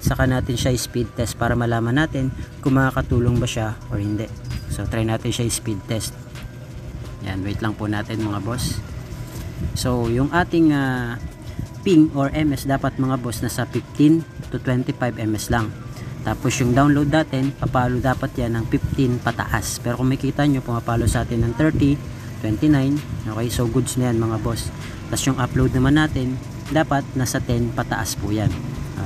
saka natin siya speed test para malaman natin kung makakatulong ba siya or hindi. So try natin siya speed test. Yan, wait lang po natin mga boss. So yung ating ping or ms dapat mga boss nasa 15 to 25 ms lang. Tapos yung download natin, papalo dapat yan ng 15 pataas. Pero kung makita nyo, pumapalo sa atin ng 30, 29. Okay, so goods na yan mga boss. Tapos yung upload naman natin, dapat nasa 10 pataas po yan.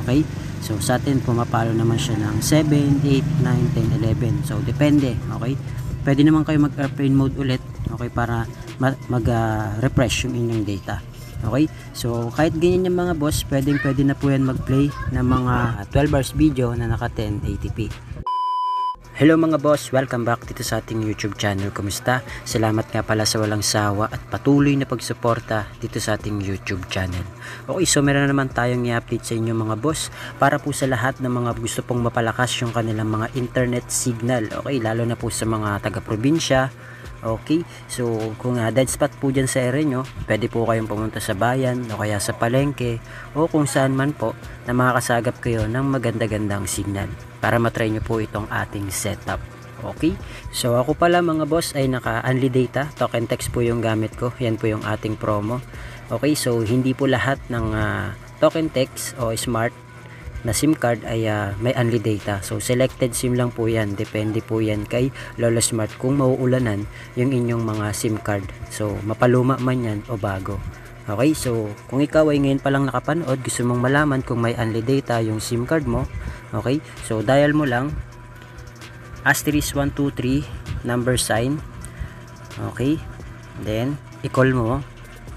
Okay, so sa atin, pumapalo naman siya ng 7, 8, 9, 10, 11. So depende. Okay, pwede naman kayo mag-airplane mode ulit. Okay, para mag-refresh yung inyong data. Okay, so kahit ganyan yung mga boss, pwede na po yan mag-play ng mga 12 hours video na naka 1080p. Hello mga boss, welcome back dito sa ating YouTube channel. Kumusta? Salamat nga pala sa walang sawa at patuloy na pagsuporta dito sa ating YouTube channel. Okay, so meron na naman tayong i-update sa inyo mga boss para po sa lahat ng mga gusto pong mapalakas yung kanilang mga internet signal. Okay, lalo na po sa mga taga-probinsya. Okay, so kung dead spot po dyan sa area nyo, pwede po kayong pumunta sa bayan o kaya sa palengke o kung saan man po na makakasagap kayo ng maganda-gandang signal para matry nyo po itong ating setup. Okay, so ako pala mga boss ay naka-unli data, token text po yung gamit ko. Yan po yung ating promo. Okay, so hindi po lahat ng token text o smart na SIM card ay may unli data. So selected SIM lang po yan. Depende po yan kay Lolo Smart kung mauulanan yung inyong mga SIM card. So mapaluma man yan o bago. Okay, so kung ikaw ay ngayon pa lang nakapanood, gusto mong malaman kung may unli data yung SIM card mo. Okay, so dial mo lang *123 number sign. Okay, then i-call mo.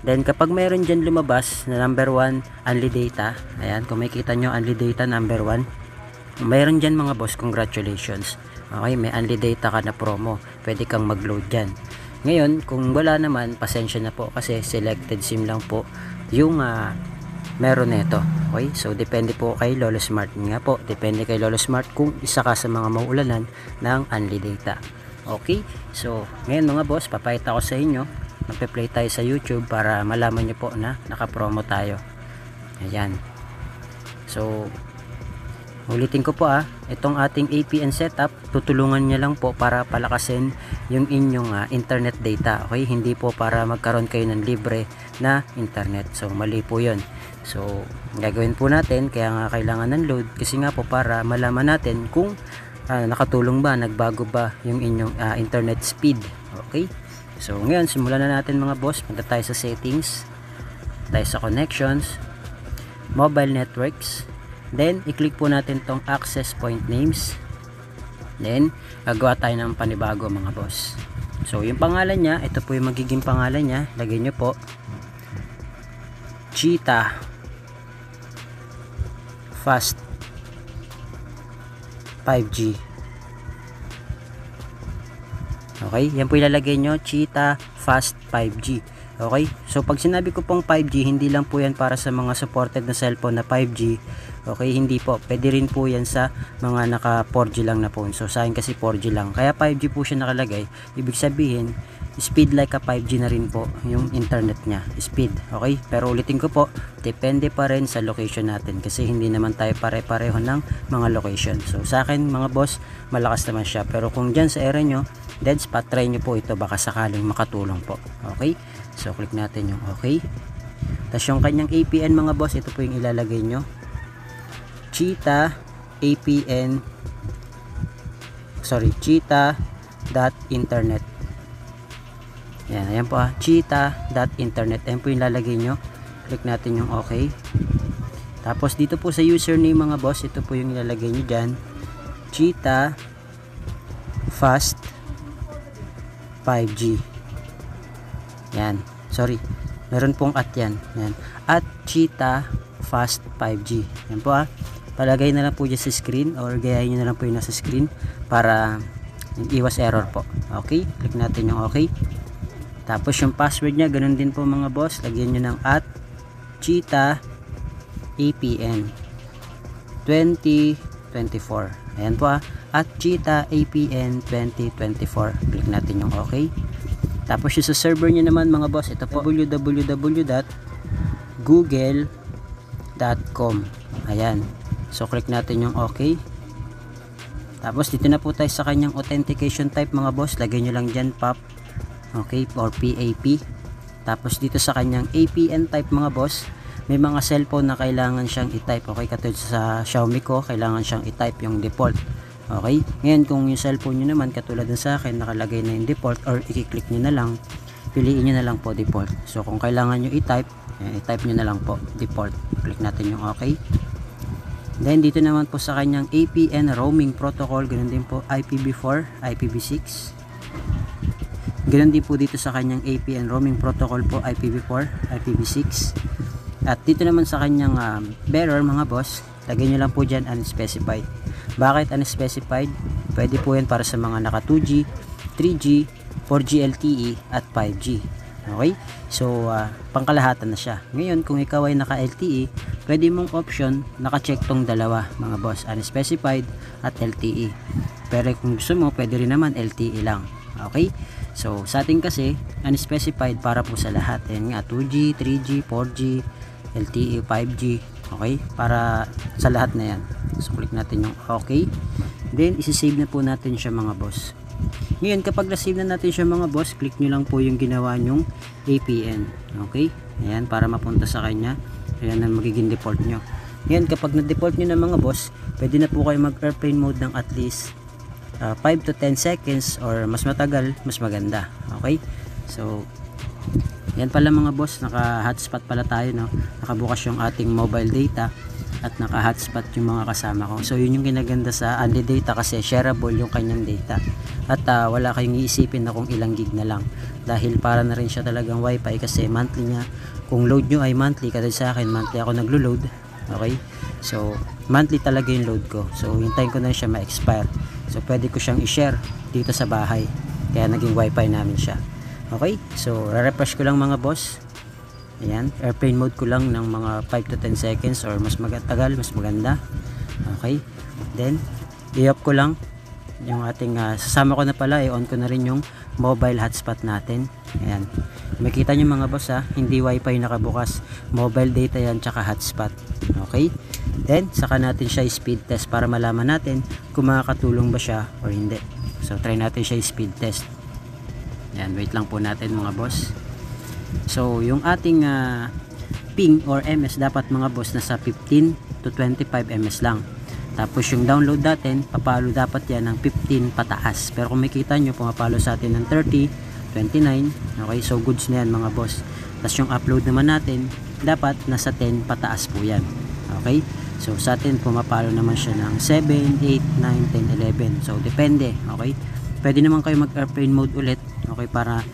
Then kapag mayroon dyan lumabas na number 1 unli data, ayan, kung makikita nyo unli data number 1, mayroon dyan mga boss, congratulations. Okay, may unli data ka na promo, pwede kang mag-load dyan. Ngayon kung wala naman, pasensya na po kasi selected SIM lang po yung meron nito. Okay, so depende po kay Lolo Smart nga po, depende kay Lolo Smart kung isa ka sa mga mauulanan ng unli data. Okay, so ngayon mga boss, papakita ko sa inyo, magpe-play tayo sa YouTube para malaman nyo po na naka-promo tayo. Ayan. So ulitin ko po itong ating APN setup, tutulungan nyo lang po para palakasin yung inyong internet data. Okay, hindi po para magkaroon kayo ng libre na internet. So mali po yun. So gagawin po natin, kaya nga kailangan ng load, kasi nga po para malaman natin kung nakatulong ba, nagbago ba yung inyong internet speed. Okay, so ngayon simulan na natin mga boss. Punta tayo sa settings, tayo sa connections, mobile networks, then i-click po natin tong access point names. Then gagawa tayo ng panibago mga boss. So yung pangalan niya, ito po yung magiging pangalan niya. Lagay nyo po Cheetah Fast 5G. Okay, yan po ilalagay nyo, Cheetah Fast 5G. Okay, so pag sinabi ko pong 5G, hindi lang po yan para sa mga supported na cellphone na 5G. Okay, hindi po, pwede rin po yan sa mga naka 4G lang na phone. So sa akin kasi 4G lang, kaya 5G po siya nakalagay. Ibig sabihin, speed like a 5G na rin po yung internet nya, speed. Okay, pero ulitin ko po, depende pa rin sa location natin kasi hindi naman tayo pare-pareho ng mga location. So sa akin mga boss, malakas naman siya, pero kung dyan sa area nyo dead spot, try nyo po ito, baka sakaling makatulong po. Okay, so click natin yung okay. Tapos yung kanyang APN mga boss, ito po yung ilalagay nyo, Cheetah APN, cheetah.internet. Yan, ayan po cheetah.internet. Ayan po yung lalagay nyo. Click natin yung okay. Tapos dito po sa username mga boss, ito po yung ilalagay nyo dyan, Cheetah Fast 5G. Yan, sorry, meron pong at yan. Yan, at Cheetah Fast 5G. Yan po palagay na lang po dyan sa screen, or gayahin nyo na lang po yung nasa screen para iwas error po. Okay, click natin yung okay. Tapos yung password nya, ganun din po mga boss, lagyan nyo ng at Cheetah APN 2024. Ayan po at Cheetah APN 2024. Click natin yung okay. Tapos yung sa server nya naman mga boss, ito po www.google.com. Ayan, So click natin yung okay. Tapos dito na po tayo sa kanyang authentication type mga boss. Lagay nyo lang dyan PAP, okay, or PAP. Tapos dito sa kanyang APN type mga boss, may mga cellphone na kailangan siyang i-type, okay, katulad sa Xiaomi ko, kailangan siyang i-type yung default. Okay, ngayon kung yung cellphone nyo naman katulad ng sa akin nakalagay na yung default, or i-click nyo na lang, piliin nyo na lang po default. So kung kailangan nyo i-type, i-type nyo na lang po default. Click natin yung okay. Then dito naman po sa kanyang APN roaming protocol, ganoon din po IPv4, IPv6. Ganoon din po dito sa kanyang APN roaming protocol po, IPv4, IPv6. At dito naman sa kanyang bearer mga boss, lagay nyo lang po dyan unspecified. Bakit unspecified? Pwede po yan para sa mga naka 2G, 3G, 4G LTE at 5G. Okay? So pangkalahatan na siya. Ngayon kung ikaw ay naka LTE, pwede mong option naka-check tong dalawa mga boss, unspecified at LTE. Pero kung gusto mo, pwede rin naman LTE lang. Okay? So sa atin kasi unspecified para po sa lahat. Yan nga, 2G, 3G, 4G, LTE, 5G. Okay? Para sa lahat na yan. So click natin yung okay. Then isi-save na po natin siya mga boss. Ngayon kapag na-save na natin siya mga boss, click nyo lang po yung ginawa nyong APN. Okay? Ayan, para mapunta sa kanya. Ayan ang magiging default nyo. Ngayon kapag na-default nyo na mga boss, pwede na po kayo mag-airplane mode ng at least 5 to 10 seconds or mas matagal, mas maganda. Okay? So yan pala mga boss, naka-hotspot pala tayo, no? Nakabukas yung ating mobile data at naka-hotspot yung mga kasama ko. So yun yung ginaganda sa Unli Data kasi shareable yung kanyang data. At wala kayong iisipin na kung ilang gig na lang. Dahil para na rin siya talagang wifi kasi monthly niya. Kung load nyo ay monthly, kasi sa akin monthly ako naglo-load. Okay? So monthly talaga yung load ko. So hintayin ko na siya ma-expire. So pwede ko siyang i-share dito sa bahay. Kaya naging wifi namin siya. Okay? So re-refresh ko lang mga boss. Ayan, airplane mode ko lang ng mga 5 to 10 seconds or mas magatagal, mas maganda. Okay? Then i-off ko lang yung ating sasama ko na pala, i-on ko na rin yung mobile hotspot natin. Ayan. Makita nyo mga boss hindi wifi nakabukas. Mobile data yan tsaka hotspot. Okay? Then saka natin siya speed test para malaman natin kung makakatulong ba siya or hindi. So try natin siya speed test. Ayan, wait lang po natin mga boss. So yung ating ping or MS dapat mga boss nasa 15 to 25 ms lang. Tapos yung download natin, papalo dapat yan ng 15 pataas. Pero kung makita nyo, pumapalo sa atin ng 30, 29. Okay, so goods na yan mga boss. Tapos yung upload naman natin, dapat nasa 10 pataas po yan. Okay, so sa atin pumapalo naman siya ng 7, 8, 9, 10, 11. So depende. Okay, pwede naman kayo mag airplane mode ulit. Okay, para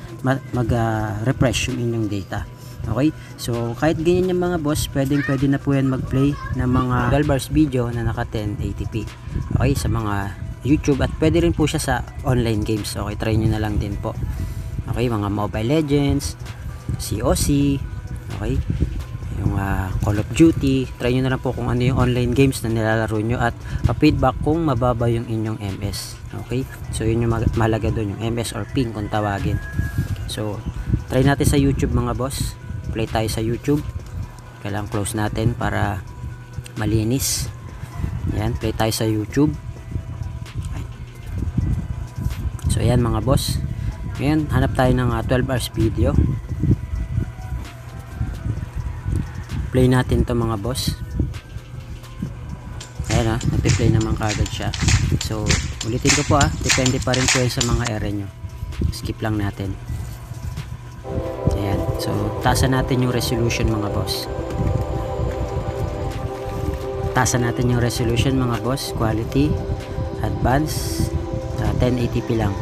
mag-refresh yung inyong data. Okay, so kahit ganyan yung mga boss, pwede na po yan mag-play ng mga 12 hours video na naka 1080p. Okay, sa mga YouTube at pwede rin po siya sa online games. Okay, try nyo na lang din po. Okay, mga Mobile Legends, COC, okay, yung Call of Duty, try nyo na lang po kung ano yung online games na nilalaro nyo at pa-feedback kung mababa yung inyong MS. Okay, so yun yung mahalaga doon, yung MS or ping kung tawagin. So try natin sa YouTube mga boss. Play tayo sa YouTube. Kailangan close natin para malinis. Ayan, play tayo sa YouTube. So ayan mga boss. Ngayon, hanap tayo ng 12 hours video. Play natin to mga boss. Ayan nagpi-play naman kagad siya. So ulitin ko po depende pa rin po yan sa mga area nyo. Skip lang natin. Ayan, so taasan natin yung resolution mga boss. Taasan natin yung resolution mga boss. Quality, advance, 1080p lang.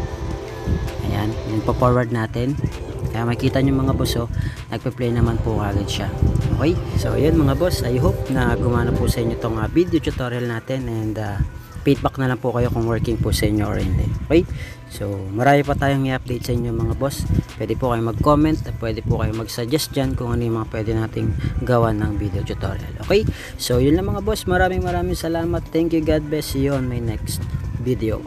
Ayan, yun po forward natin. Kaya makita nyo mga boss nagpe-play naman po agad siya. Okay, so yun mga boss, I hope na gumana po sa inyo tong video tutorial natin and feedback na lang po kayo kung working po sa inyo or hindi. Okay, so marami pa tayong i-update sa inyo mga boss. Pwede po kayo mag-comment at pwede po kayo mag-suggest dyan kung ano yung mga pwede nating gawa ng video tutorial. Okay, so yun lang mga boss, maraming salamat. Thank you, God bless, see you on my next video.